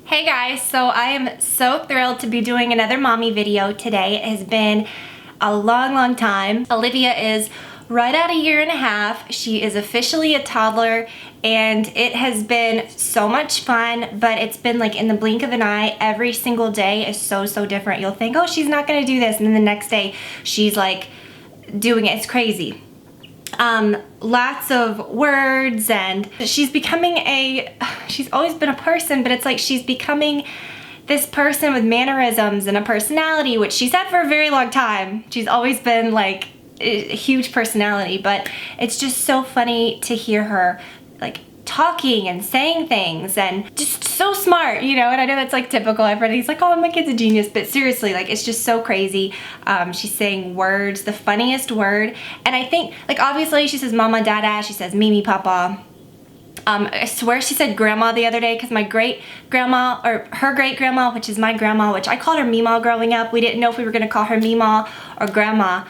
Hey guys, so I am so thrilled to be doing another mommy video today. It has been a long time. Olivia is right at a year and a half. She is officially a toddler and it has been so much fun, but it's been like in the blink of an eye. Every single day is so different. You'll think, oh, she's not gonna do this, and then the next day she's like doing it. It's crazy. Lots of words, and she's becoming she's always been a person, but it's like she's becoming this person with mannerisms and a personality, which she's had for a very long time. She's always been like a huge personality, but it's just so funny to hear her like talking and saying things and just so smart, you know. And I know that's like typical. Everybody's like, oh, my kid's a genius, but seriously, like, it's just so crazy. She's saying words, the funniest word, and I think, like, obviously she says mama, dada, she says mimi, papa. I swear she said grandma the other day, because my great grandma, or her great grandma, which is my grandma, which I called her Mima growing up. We didn't know if we were gonna call her Mima or grandma,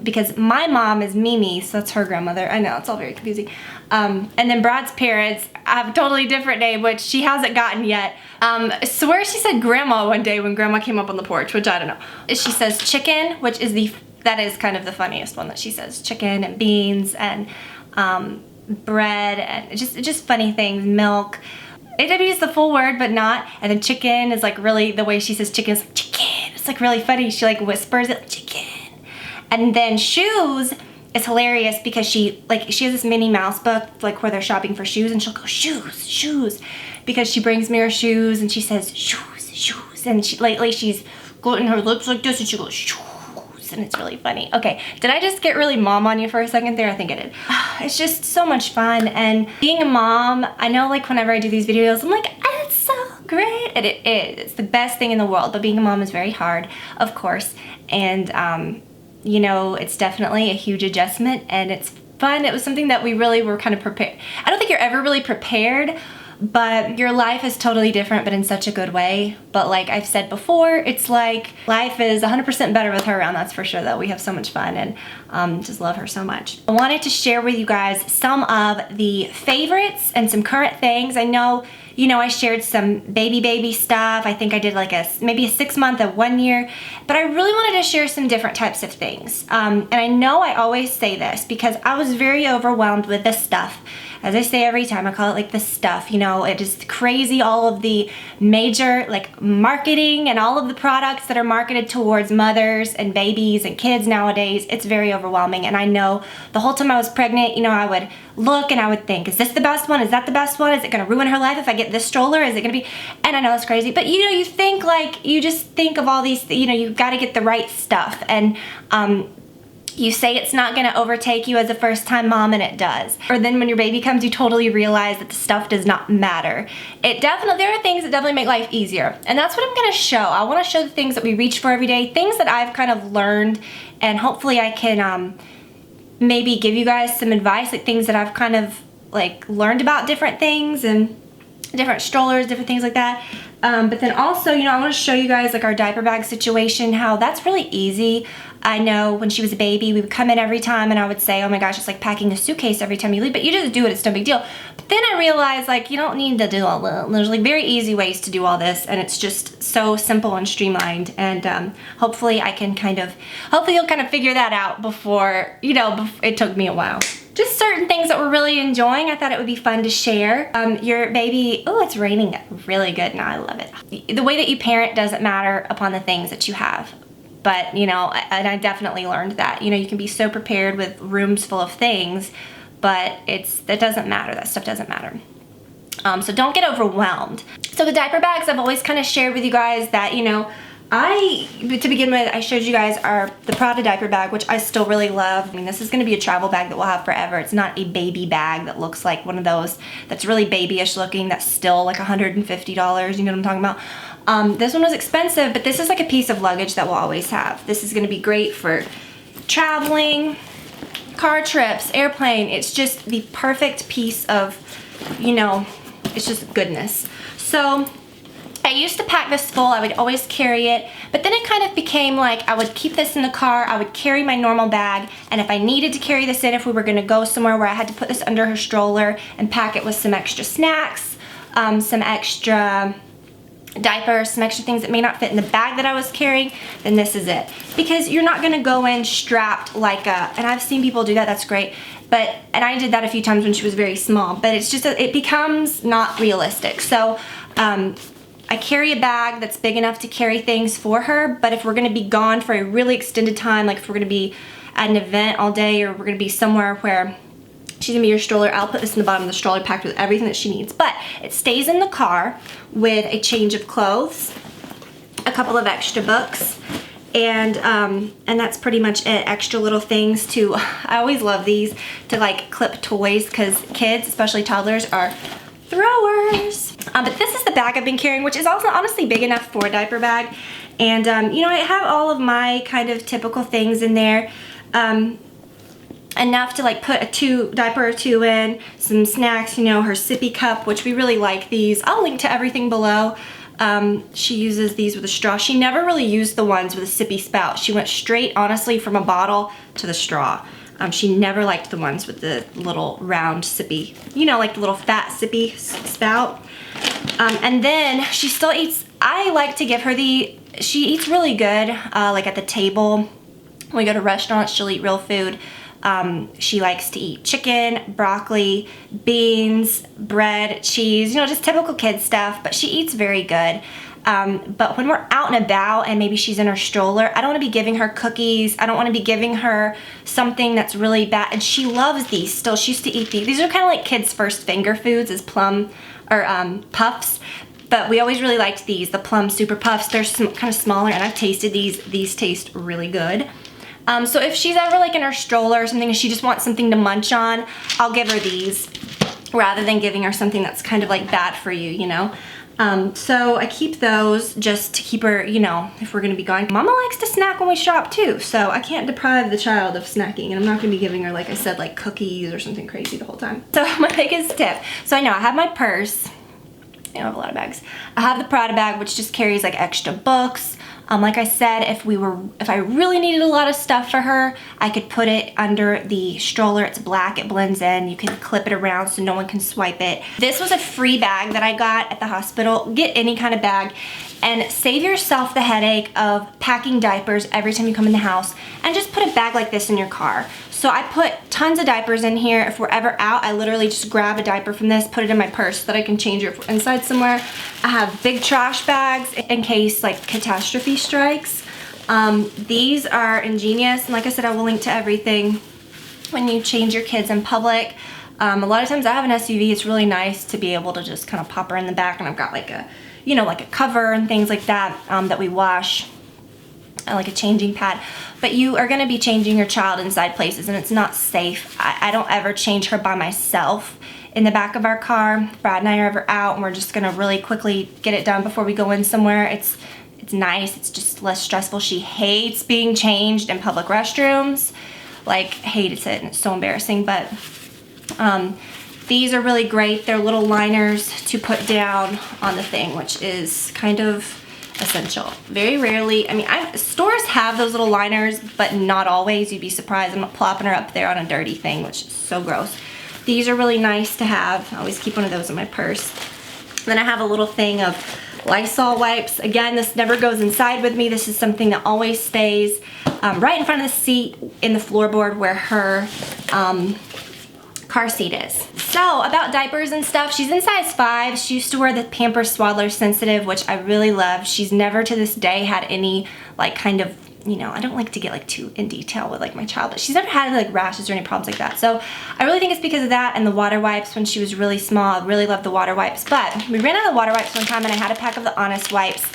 because my mom is Mimi, so that's her grandmother. I know, it's all very confusing. And then Brad's parents have a totally different name, which she hasn't gotten yet. I swear she said grandma one day when grandma came up on the porch, which I don't know. She says chicken, which is that is kind of the funniest one that she says. Chicken and beans and bread and just funny things, milk. It is the full word, but not. And then chicken is like really, the way she says chicken is like chicken. It's like really funny. She like whispers it, chicken. And then shoes is hilarious because she has this Minnie Mouse book like where they're shopping for shoes, and she'll go shoes because she brings me her shoes and she says shoes, and lately she's glutting her lips like this and she goes shoes, and it's really funny. Okay, did I just get really mom on you for a second there? I think I did. It's just so much fun, and being a mom, I know like whenever I do these videos I'm like, it's so great, and it is. It's the best thing in the world, but being a mom is very hard, of course, and you know, it's definitely a huge adjustment, and it's fun. It was something that we really were kind of prepared. I don't think you're ever really prepared, but your life is totally different, but in such a good way. But like I've said before, it's like life is 100% better with her around, that's for sure, though. We have so much fun, and just love her so much. I wanted to share with you guys some of the favorites and some current things. I know, you know, I shared some baby stuff. I think I did like maybe a 6 month, a 1 year, but I really wanted to share some different types of things. And I know I always say this because I was very overwhelmed with this stuff. As I say every time, I call it like the stuff, you know. It is crazy, all of the major like marketing and all of the products that are marketed towards mothers and babies and kids nowadays. It's very overwhelming, and I know the whole time I was pregnant, you know, I would look and I would think, is this the best one? Is that the best one? Is it gonna ruin her life if I get this stroller? Is it gonna be, and I know it's crazy, but you know, you think like, you just think of all these, you know, you've gotta get the right stuff, and you say it's not gonna overtake you as a first-time mom, and it does. Or then when your baby comes, you totally realize that the stuff does not matter. There are things that definitely make life easier, and that's what I'm gonna show. I wanna show the things that we reach for every day, things that I've kind of learned, and hopefully I can maybe give you guys some advice, like things that I've kind of like learned about different things and different strollers, different things like that. But then also, you know, I want to show you guys like our diaper bag situation, how that's really easy. I know when she was a baby, we would come in every time and I would say, oh my gosh, it's like packing a suitcase every time you leave, but you just do it, it's no big deal. But then I realized like you don't need to do all that. There's like very easy ways to do all this, and it's just so simple and streamlined, and hopefully you'll kind of figure that out before, you know, it took me a while. Just certain things that we're really enjoying. I thought it would be fun to share. Your baby, oh, it's raining really good now, I love it. The way that you parent doesn't matter upon the things that you have. But, you know, and I definitely learned that. You know, you can be so prepared with rooms full of things, but that doesn't matter. That stuff doesn't matter. So don't get overwhelmed. So the diaper bags, I've always kind of shared with you guys that, you know, to begin with, I showed you guys the Prada diaper bag, which I still really love. I mean, this is going to be a travel bag that we'll have forever. It's not a baby bag that looks like one of those that's really babyish looking, that's still like $150, you know what I'm talking about? This one was expensive, but this is like a piece of luggage that we'll always have. This is going to be great for traveling, car trips, airplane. It's just the perfect piece of, you know, it's just goodness. So I used to pack this full, I would always carry it, but then it kind of became like I would keep this in the car, I would carry my normal bag, and if I needed to carry this in, if we were gonna go somewhere where I had to put this under her stroller and pack it with some extra snacks, some extra diapers, some extra things that may not fit in the bag that I was carrying, then this is it. Because you're not gonna go in strapped like a, and I've seen people do that, that's great, but, and I did that a few times when she was very small, but it's just, it becomes not realistic. So I carry a bag that's big enough to carry things for her, but if we're gonna be gone for a really extended time, like if we're gonna be at an event all day, or we're gonna be somewhere where she's gonna be your stroller, I'll put this in the bottom of the stroller packed with everything that she needs. But it stays in the car with a change of clothes, a couple of extra books, and that's pretty much it. Extra little things to, I always love these, to like clip toys, because kids, especially toddlers, are throwers. But this is the bag I've been carrying, which is also honestly big enough for a diaper bag. And you know, I have all of my kind of typical things in there. Enough to like put a diaper or two in, some snacks, you know, her Sippy Cup, which we really like these. I'll link to everything below. She uses these with a straw. She never really used the ones with a sippy spout. She went straight, honestly, from a bottle to the straw. She never liked the ones with the little round sippy, you know, like the little fat sippy spout. And then she still eats, I like to give her she eats really good, like at the table. When we go to restaurants, she'll eat real food. She likes to eat chicken, broccoli, beans, bread, cheese, you know, just typical kid stuff, but she eats very good. But when we're out and about and maybe she's in her stroller, I don't want to be giving her cookies. I don't want to be giving her something that's really bad. And she loves these still. She used to eat these. These are kind of like kids' first finger foods, is plum or puffs. But we always really liked these, the plum super puffs. They're kind of smaller, and I've tasted these. These taste really good. So if she's ever like in her stroller or something and she just wants something to munch on, I'll give her these rather than giving her something that's kind of like bad for you, you know? So I keep those just to keep her, you know, if we're gonna be gone. Mama likes to snack when we shop too, so I can't deprive the child of snacking, and I'm not gonna be giving her, like I said, like cookies or something crazy the whole time. So my biggest tip, so I know I have my purse. I have a lot of bags. I have the Prada bag, which just carries like extra books. Like I said, if I really needed a lot of stuff for her, I could put it under the stroller. It's black, it blends in. You can clip it around so no one can swipe it. This was a free bag that I got at the hospital. Get any kind of bag and save yourself the headache of packing diapers every time you come in the house, and just put a bag like this in your car. So I put tons of diapers in here. If we're ever out, I literally just grab a diaper from this, put it in my purse so that I can change it if we're inside somewhere. I have big trash bags in case like catastrophe strikes. These are ingenious, and like I said, I will link to everything when you change your kids in public. A lot of times I have an SUV. It's really nice to be able to just kind of pop her in the back, and I've got like a, you know, like a cover and things like that that we wash, like a changing pad. But you are going to be changing your child inside places, and it's not safe. I don't ever change her by myself in the back of our car. Brad and I are ever out, and we're just going to really quickly get it done before we go in somewhere. It's nice. It's just less stressful. She hates being changed in public restrooms. Like, hates it, and it's so embarrassing. But these are really great. They're little liners to put down on the thing, which is kind of essential. Very rarely, I mean, stores have those little liners, but not always. You'd be surprised. I'm not plopping her up there on a dirty thing, which is so gross. These are really nice to have. I always keep one of those in my purse. Then I have a little thing of Lysol wipes. Again, this never goes inside with me. This is something that always stays right in front of the seat in the floorboard where her car seat is. So about diapers and stuff, she's in size 5. She used to wear the Pampers Swaddler Sensitive, which I really love. She's never to this day had any like kind of, you know, I don't like to get like too in detail with like my child, but she's never had like rashes or any problems like that. So I really think it's because of that, and the water wipes when she was really small. I really loved the water wipes, but we ran out of water wipes one time, and I had a pack of the Honest wipes,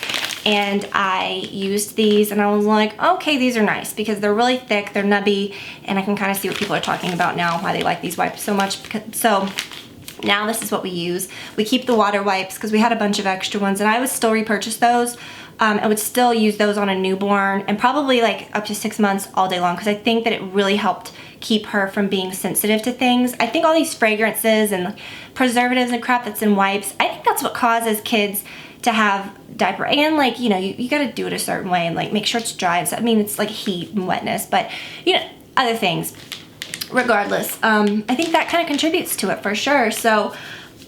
and I used these, and I was like, okay, these are nice because they're really thick, they're nubby, and I can kind of see what people are talking about now, why they like these wipes so much. So now this is what we use. We keep the water wipes because we had a bunch of extra ones, and I would still repurchase those. I would still use those on a newborn, and probably like up to 6 months all day long, because I think that it really helped keep her from being sensitive to things. I think all these fragrances and preservatives and crap that's in wipes, I think that's what causes kids to have diaper, and like, you know, you got to do it a certain way and like make sure it's dry. So, I mean, it's like heat and wetness, but you know, other things. Regardless, I think that kind of contributes to it for sure. So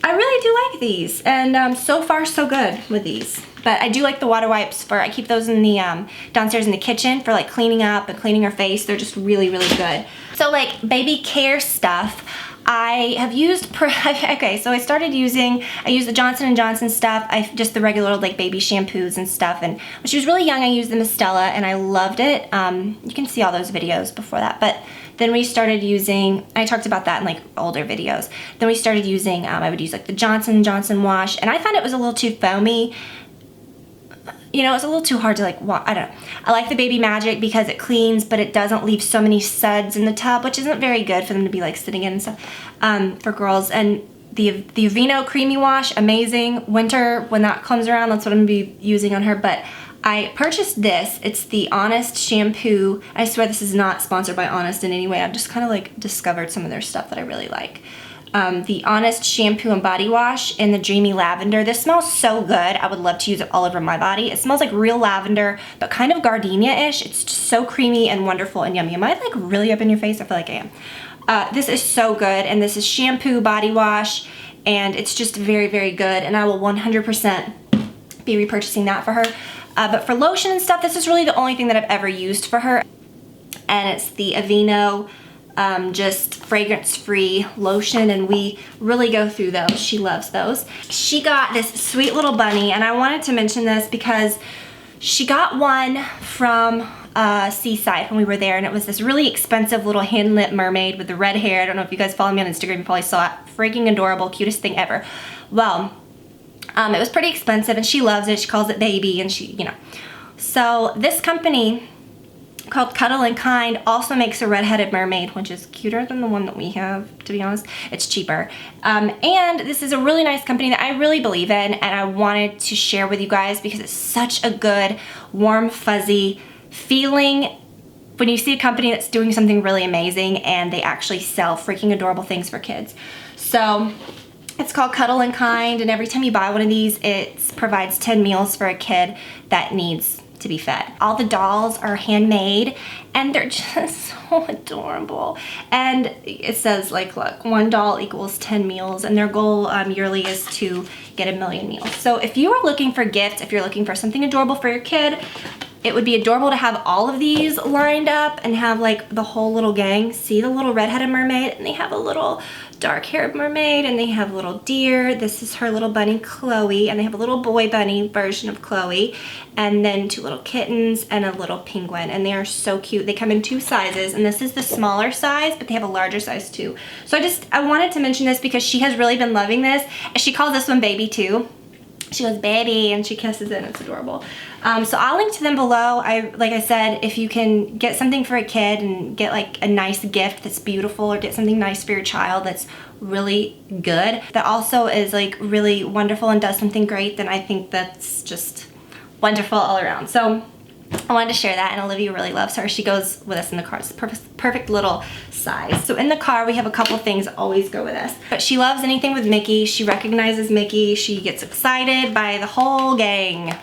I really do like these, and so far so good with these. But I do like the water wipes I keep those in the downstairs in the kitchen for like cleaning up and cleaning her face. They're just really, really good. So like baby care stuff, I have used, okay, so I used the Johnson & Johnson stuff, just the regular like baby shampoos and stuff, and when she was really young I used the Mistela and I loved it. You can see all those videos before that, but then we started using, I talked about that in like older videos, then we started using, I would use like the Johnson & Johnson wash, and I found it was a little too foamy. You know, it's a little too hard to like, I don't know. I like the Baby Magic because it cleans, but it doesn't leave so many suds in the tub, which isn't very good for them to be like sitting in and stuff for girls. And the Aveeno Creamy Wash, amazing. Winter, when that comes around, that's what I'm gonna be using on her. But I purchased this. It's the Honest shampoo. I swear this is not sponsored by Honest in any way. I've just kind of like discovered some of their stuff that I really like. The Honest shampoo and body wash in the Dreamy Lavender. This smells so good. I would love to use it all over my body. It smells like real lavender, but kind of gardenia-ish. It's just so creamy and wonderful and yummy. Am I like really up in your face? I feel like I am. This is so good, and this is shampoo, body wash, and it's just very, very good, and I will 100% be repurchasing that for her. But for lotion and stuff, this is really the only thing that I've ever used for her, and it's the Aveeno just fragrance-free lotion, and we really go through those. She loves those. She got this sweet little bunny, and I wanted to mention this because she got one from Seaside when we were there, and it was this really expensive little hand-lit mermaid with the red hair. I don't know if you guys follow me on Instagram, you probably saw it. Freaking adorable, cutest thing ever. Well, it was pretty expensive, and she loves it. She calls it baby, and she, you know. So this company called Cuddle and Kind also makes a red-headed mermaid, which is cuter than the one that we have, to be honest. It's cheaper. And this is a really nice company that I really believe in, and I wanted to share with you guys because it's such a good, warm, fuzzy feeling when you see a company that's doing something really amazing and they actually sell freaking adorable things for kids. So it's called Cuddle and Kind, and every time you buy one of these, it provides 10 meals for a kid that needs to be fed. All the dolls are handmade, and they're just so adorable. And it says, like, look, 1 doll equals 10 meals, and their goal yearly is to get 1 million meals. So if you are looking for gifts, if you're looking for something adorable for your kid, it would be adorable to have all of these lined up and have like the whole little gang. See the little red-headed mermaid, and they have a little dark-haired mermaid, and they have a little deer. This is her little bunny, Chloe, and they have a little boy bunny version of Chloe, and then 2 little kittens and a little penguin, and they are so cute. They come in 2 sizes, and this is the smaller size, but they have a larger size too. So I wanted to mention this because she has really been loving this. She calls this one baby too. She goes, baby, and she kisses it, and it's adorable. So I'll link to them below. Like I said, if you can get something for a kid and get like a nice gift that's beautiful, or get something nice for your child that's really good, that also is like really wonderful and does something great, then I think that's just wonderful all around. So I wanted to share that, and Olivia really loves her. She goes with us in the car. It's the perfect little size. So in the car, we have a couple things that always go with us. But she loves anything with Mickey. She recognizes Mickey. She gets excited by the whole gang.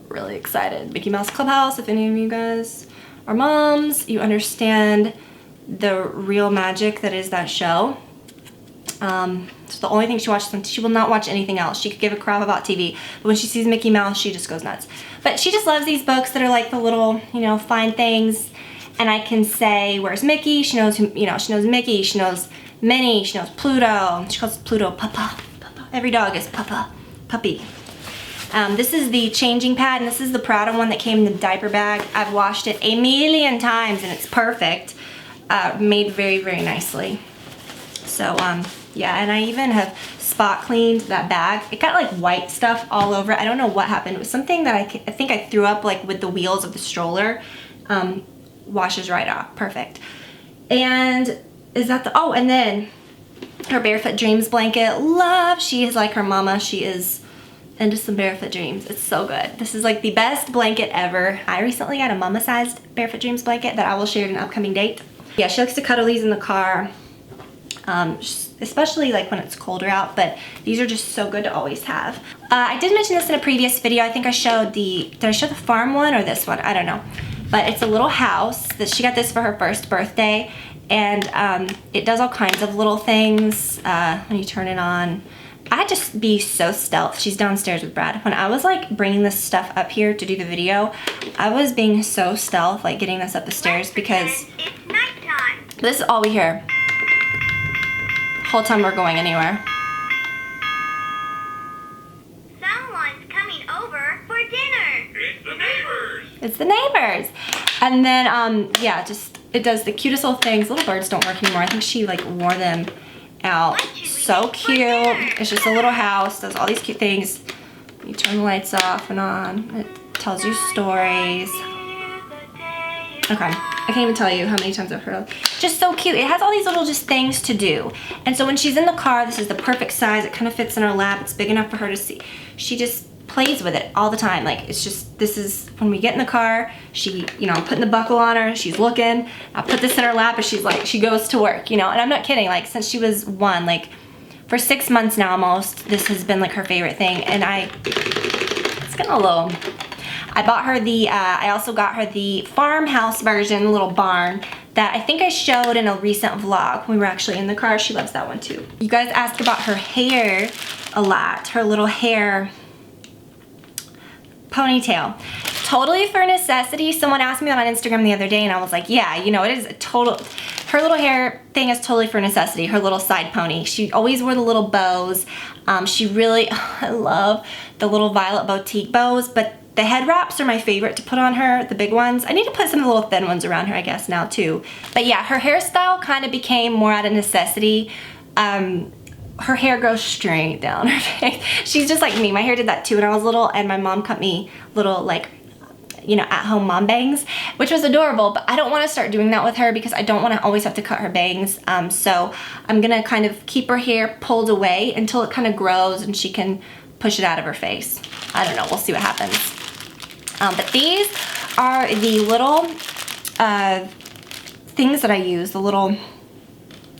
Really excited. Mickey Mouse Clubhouse, if any of you guys are moms, you understand the real magic that is that show. It's the only thing she watches. She will not watch anything else. She could give a crap about TV, but when she sees Mickey Mouse, she just goes nuts. But she just loves these books that are like the little, you know, fine things. And I can say, where's Mickey? She knows who, you know, she knows Mickey. She knows Minnie. She knows Pluto. She calls Pluto Papa. Papa. Every dog is Papa. Puppy. This is the changing pad, and this is the Prada one that came in the diaper bag. I've washed it 1,000,000 times, and it's perfect. Made very, very nicely. So, yeah, and I even have spot cleaned that bag. It got like white stuff all over it. I don't know what happened. It was something that I think I threw up like with the wheels of the stroller. Washes right off. Perfect. And is that the, oh, and then her Barefoot Dreams blanket. Love. She is like her mama. She is into some Barefoot Dreams. It's so good. This is like the best blanket ever. I recently got a mama-sized Barefoot Dreams blanket that I will share in an upcoming date. Yeah, she likes to cuddle these in the car. Especially like when it's colder out, but these are just so good to always have. I did mention this in a previous video. I think I showed did I show the farm one or this one? I don't know. But it's a little house that she got this for her first birthday, and it does all kinds of little things when you turn it on. I just be so stealth. She's downstairs with Brad. When I was like bringing this stuff up here to do the video, I was being so stealth, like getting this up the stairs because it's nighttime. This is all we hear. Whole time we're going anywhere. Someone's coming over for dinner. It's the neighbors. It's the neighbors. And then, yeah, just, it does the cutest little things. Little birds don't work anymore. I think she like wore them out. So cute. It's just a little house, does all these cute things. You turn the lights off and on. It tells you stories. Okay, I can't even tell you how many times I've heard. Just so cute. It has all these little just things to do. And so when she's in the car, this is the perfect size. It kind of fits in her lap. It's big enough for her to see. She just plays with it all the time. Like, it's just, this is when we get in the car, she, you know, I'm putting the buckle on her, she's looking, I put this in her lap and she's like, she goes to work, you know, and I'm not kidding. Like, since she was 1, like for 6 months now almost, this has been like her favorite thing. And it's getting a little, I bought her the, I also got her the farmhouse version, the little barn that I think I showed in a recent vlog. We were actually in the car. She loves that one too. You guys asked about her hair a lot, her little hair ponytail. Totally for necessity. Someone asked me that on Instagram the other day and I was like, yeah, you know, it is a total, her little hair thing is totally for necessity, her little side pony. She always wore the little bows. She really, I love the little Violet boutique bows, but the head wraps are my favorite to put on her, the big ones. I need to put some of the little thin ones around her, I guess, now too. But yeah, her hairstyle kind of became more out of necessity. Her hair goes straight down her face. She's just like me. My hair did that too when I was little, and my mom cut me little, like, you know, at-home mom bangs, which was adorable, but I don't want to start doing that with her because I don't want to always have to cut her bangs. So I'm gonna kind of keep her hair pulled away until it kind of grows and she can push it out of her face. I don't know, we'll see what happens. But these are the little things that I use, the little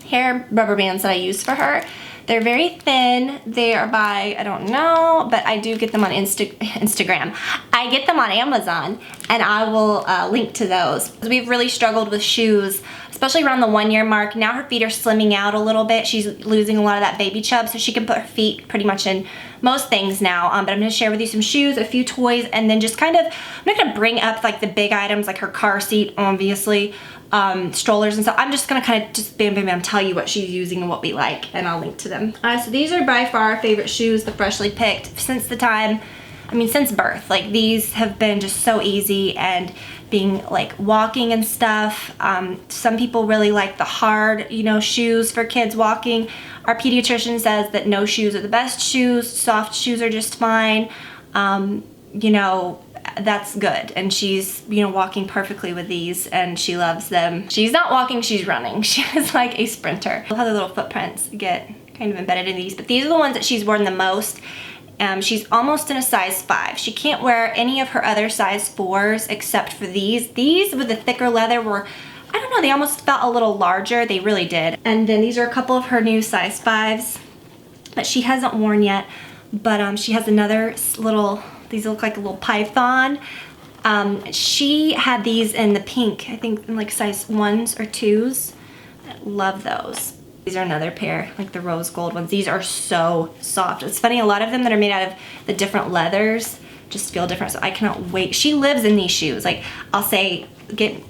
hair rubber bands that I use for her. They're very thin. They are by, I don't know, but I do get them on Instagram. I get them on Amazon, and I will link to those. We've really struggled with shoes, especially around the 1-year mark. Now her feet are slimming out a little bit. She's losing a lot of that baby chub, so she can put her feet pretty much in most things now. But I'm gonna share with you some shoes, a few toys, and then just kind of, I'm not gonna bring up like the big items like her car seat, obviously, strollers and stuff. I'm just gonna kind of just bam bam bam tell you what she's using and what we like, and I'll link to them. So these are by far our favorite shoes, the freshly picked since the time, I mean since birth. Like, these have been just so easy, and being like walking and stuff. Some people really like the hard, you know, shoes for kids walking. Our pediatrician says that no shoes are the best shoes, soft shoes are just fine. You know, that's good, and she's, you know, walking perfectly with these, and she loves them. She's not walking, she's running. She is like a sprinter. How the little footprints get kind of embedded in these, but these are the ones that she's worn the most. She's almost in a size 5. She can't wear any of her other size 4s except for these. These with the thicker leather were, I don't know, they almost felt a little larger. They really did. And then these are a couple of her new size 5s that she hasn't worn yet, but she has another little, these look like a little python. She had these in the pink, I think in like size 1s or 2s. I love those. These are another pair, like the rose gold ones. These are so soft. It's funny, a lot of them that are made out of the different leathers just feel different, so I cannot wait. She lives in these shoes. Like, I'll say,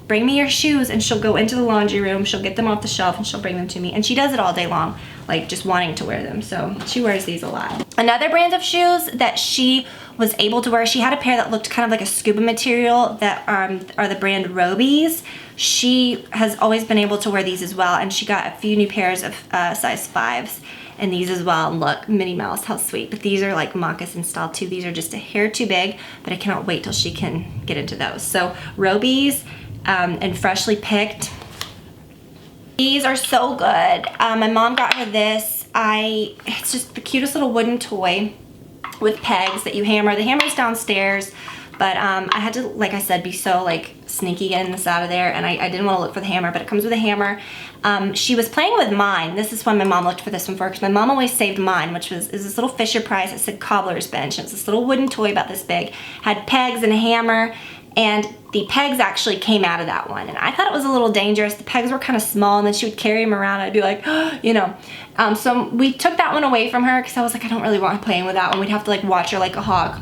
bring me your shoes, and she'll go into the laundry room, she'll get them off the shelf, and she'll bring them to me. And she does it all day long, like just wanting to wear them. So she wears these a lot. Another brand of shoes that she was able to wear, she had a pair that looked kind of like a scuba material that are the brand Robies. She has always been able to wear these as well, and she got a few new pairs of size 5s and these as well. And look, Minnie Mouse, how sweet. But these are like moccasin style too. These are just a hair too big, but I cannot wait till she can get into those. So Robies and freshly picked. These are so good. My mom got her this. It's just the cutest little wooden toy with pegs that you hammer. The hammer's downstairs, but I had to, like I said, be so like sneaky getting this out of there, and I didn't want to look for the hammer, but it comes with a hammer. She was playing with mine. This is when my mom looked for this one for her, because my mom always saved mine, which is this little Fisher Price. It said cobbler's bench. It's this little wooden toy about this big. Had pegs and a hammer, and the pegs actually came out of that one. And I thought it was a little dangerous. The pegs were kind of small, and then she would carry them around. I'd be like, you know. So we took that one away from her because I was like, I don't really want to play with that one. We'd have to like watch her like a hog.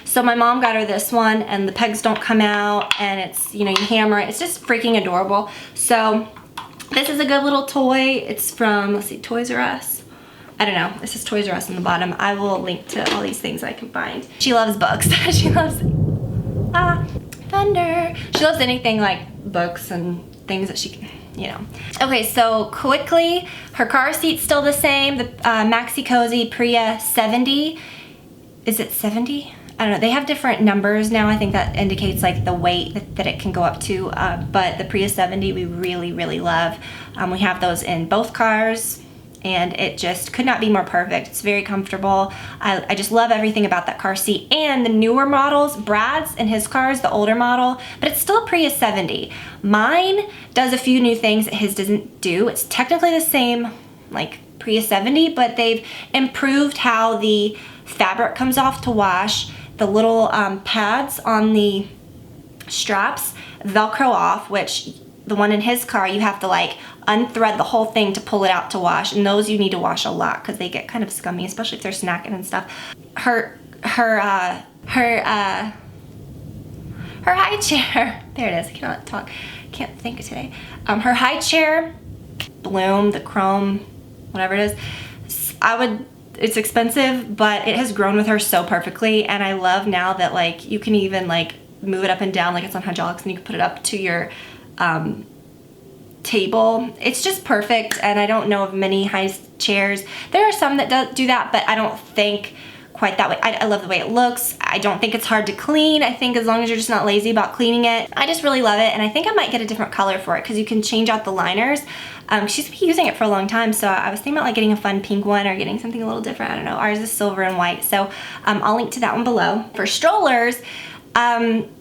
So my mom got her this one, and the pegs don't come out, and it's, you know, you hammer it. It's just freaking adorable. So this is a good little toy. It's from, let's see, Toys R Us. I don't know. It says Toys R Us on the bottom. I will link to all these things I can find. She loves books. She loves, thunder. She loves anything like books and things that she can, you know. Okay, so quickly, her car seat's still the same. The Maxi Cozy Priya 70. Is it 70? I don't know. They have different numbers now. I think that indicates like the weight that it can go up to. But the Priya 70 we really, really love. We have those in both cars, and it just could not be more perfect. It's very comfortable. I just love everything about that car seat. And the newer models, Brad's in his car is the older model, but it's still a Priya 70. Mine does a few new things that his doesn't do. It's technically the same like Priya 70, but they've improved how the fabric comes off to wash. The little pads on the straps Velcro off, which the one in his car you have to like unthread the whole thing to pull it out to wash, and those you need to wash a lot because they get kind of scummy, especially if they're snacking and stuff. Her high chair, there it is, I cannot talk, can't think today. Her high chair, Bloom, the chrome, whatever it is, it's expensive, but it has grown with her so perfectly, and I love now that like you can even like move it up and down like it's on hydraulics, and you can put it up to your table. It's just perfect, and I don't know of many high chairs. There are some that do that, but I don't think quite that way. I love the way it looks. I don't think it's hard to clean. I think as long as you're just not lazy about cleaning it, I just really love it, and I think I might get a different color for it because you can change out the liners. She's been using it for a long time, so I was thinking about like getting a fun pink one or getting something a little different. I don't know. Ours is silver and white, so I'll link to that one below. For strollers,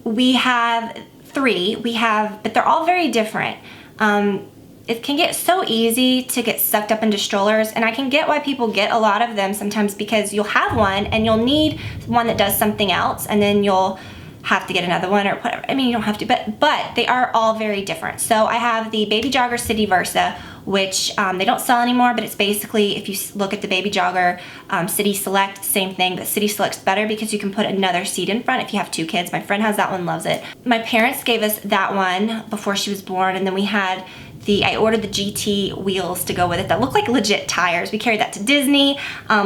we have 3. But they're all very different. It can get so easy to get sucked up into strollers, and I can get why people get a lot of them sometimes, because you'll have one and you'll need one that does something else, and then you'll have to get another one or whatever. I mean, you don't have to, but they are all very different. So I have the Baby Jogger City Versa, which they don't sell anymore, but it's basically, if you look at the Baby Jogger City Select, same thing, but City Select's better because you can put another seat in front if you have 2 kids. My friend has that one, loves it. My parents gave us that one before she was born, and then we had I ordered the GT wheels to go with it that look like legit tires. We carried that to Disney.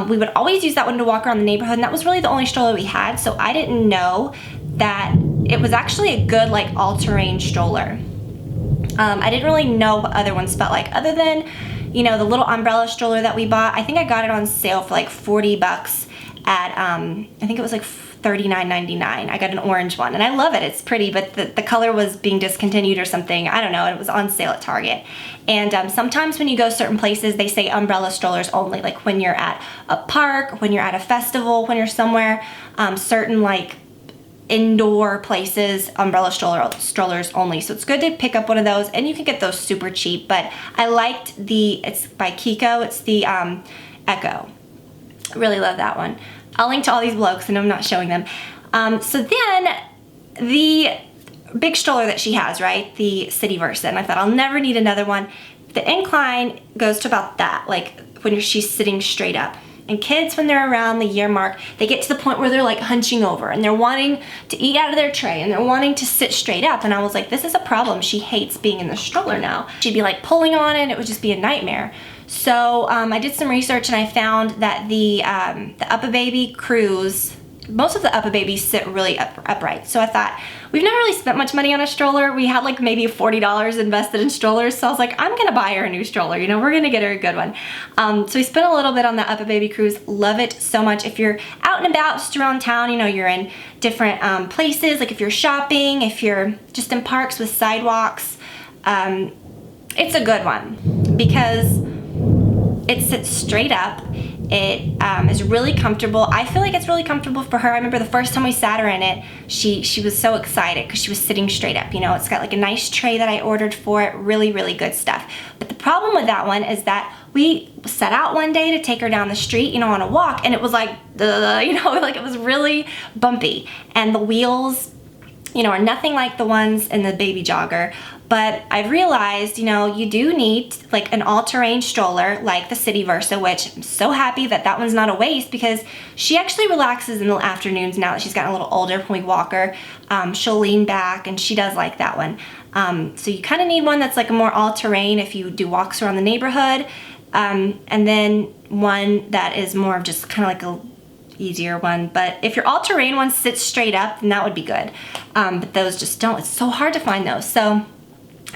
We would always use that one to walk around the neighborhood, and that was really the only stroller we had, so I didn't know that it was actually a good like all-terrain stroller. I didn't really know what other ones felt like, other than, you know, the little umbrella stroller that we bought. I think I got it on sale for like 40 bucks at, I think it was like $39.99. I got an orange one, and I love it. It's pretty, but the color was being discontinued or something. I don't know. It was on sale at Target. And sometimes when you go certain places, they say umbrella strollers only, like when you're at a park, when you're at a festival, when you're somewhere, certain like indoor places, umbrella strollers only. So it's good to pick up one of those, and you can get those super cheap. But I liked it's by Kiko. It's the Echo. Really love that one. I'll link to all these below because I know I'm not showing them. So then the big stroller that she has, right? The City Versa, and I thought I'll never need another one. The incline goes to about that, like when she's sitting straight up. And kids, when they're around the year mark, they get to the point where they're like hunching over and they're wanting to eat out of their tray and they're wanting to sit straight up. And I was like, this is a problem. She hates being in the stroller now. She'd be like pulling on it, and it would just be a nightmare. So I did some research, and I found that the UPPAbaby Cruise, most of the UPPAbabies sit really upright. So I thought, we've never really spent much money on a stroller. We had like maybe $40 invested in strollers. So I was like, I'm gonna buy her a new stroller. You know, we're gonna get her a good one. So we spent a little bit on the UPPAbaby Cruise. Love it so much. If you're out and about just around town, you know, you're in different places, like if you're shopping, if you're just in parks with sidewalks, it's a good one because it sits straight up. It is really comfortable. I feel like it's really comfortable for her. I remember the first time we sat her in it, she was so excited because she was sitting straight up. You know, it's got like a nice tray that I ordered for it. Really, really good stuff. But the problem with that one is that we set out one day to take her down the street, you know, on a walk, and it was like, you know, like it was really bumpy. And the wheels, you know, are nothing like the ones in the baby jogger. But I've realized, you know, you do need like an all-terrain stroller like the City Versa, which I'm so happy that that one's not a waste because she actually relaxes in the afternoons now that she's gotten a little older when we walk her. She'll lean back and she does like that one. So you kind of need one that's like a more all-terrain if you do walks around the neighborhood. And then one that is more of just kind of like a easier one. But if your all-terrain one sits straight up, then that would be good. But those just don't. It's so hard to find those. So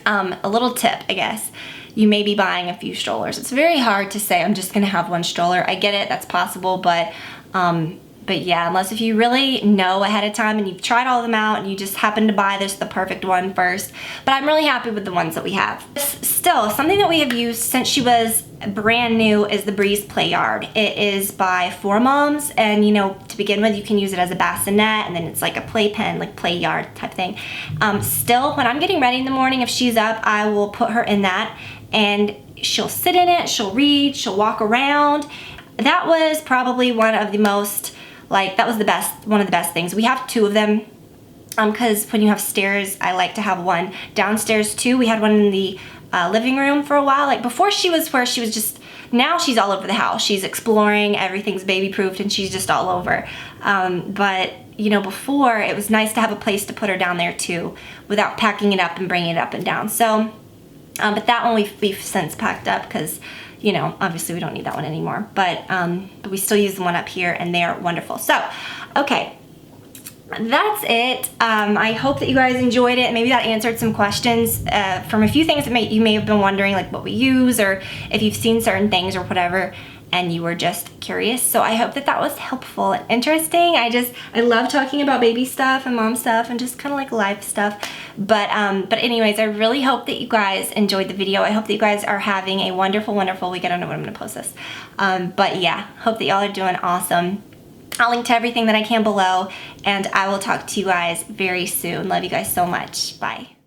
a little tip, I guess. You may be buying a few strollers. It's very hard to say I'm just gonna have one stroller. I get it, that's possible, but yeah, unless if you really know ahead of time and you've tried all of them out and you just happen to buy the perfect one first. But I'm really happy with the ones that we have. Still, something that we have used since she was brand new is the Breeze Play Yard. It is by 4Moms, and you know, to begin with, you can use it as a bassinet, and then it's like a playpen, like play yard type thing. Still, when I'm getting ready in the morning, if she's up, I will put her in that, and she'll sit in it, she'll read, she'll walk around. That was probably one of the most, like, that was the best, one of the best things. We have two of them, because when you have stairs, I like to have one downstairs too. We had one in the living room for a while. Like before she was where she was just, now she's all over the house. She's exploring, everything's baby proofed and she's just all over. But you know, before it was nice to have a place to put her down there too without packing it up and bringing it up and down. So, but that one we've since packed up because, you know, obviously we don't need that one anymore. But we still use the one up here and they're wonderful. So, okay. That's it. I hope that you guys enjoyed it. Maybe that answered some questions from a few things that you may have been wondering, like what we use or if you've seen certain things or whatever and you were just curious. So I hope that that was helpful and interesting. I love talking about baby stuff and mom stuff and just kind of like life stuff. But anyways, I really hope that you guys enjoyed the video. I hope that you guys are having a wonderful, wonderful week. I don't know when I'm going to post this. But yeah, hope that y'all are doing awesome. I'll link to everything that I can below, and I will talk to you guys very soon. Love you guys so much. Bye.